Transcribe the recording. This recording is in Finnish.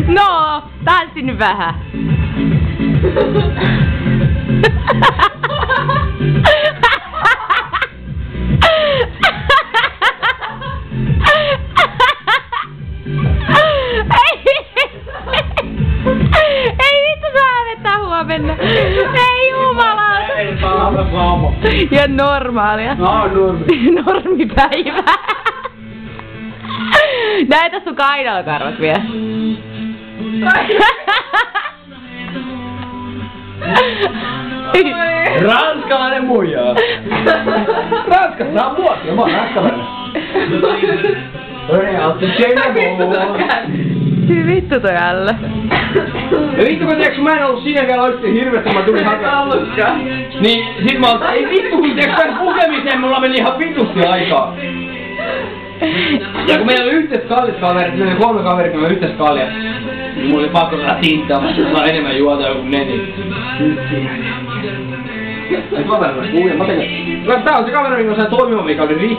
No, tanssi nyt vähän. Ei vittu saa hävettää huomenna. Ei jumalauta. Ja normaalia. Normipäivää. Näytä sun kainalokarvat vielä. Ranskalainen muijaa. Ranskassa on vuosia, mä oon ranskalainen. Hyvin vittu toi alle. Ja vittu kun tiiäks, mä en ollut siinä vielä oikeesti hirveästi, mä tulin hakemaan. Niin sit mä oon, ei vittu kun tiiäks tän pukemiseen mulla meni ihan vitusti aikaa. Ja kun meillä oli yhteiset kalliskaverit, meillä oli 3 kaverit, meillä oli yhteiset kaljat. Niin mulla oli pakko saada tintaa, mä saa enemmän juota joku neti. Nyt mä otan noin kuuja, mä tein. Tää on se kamera, minkä mä sain toimimaan, mikä oli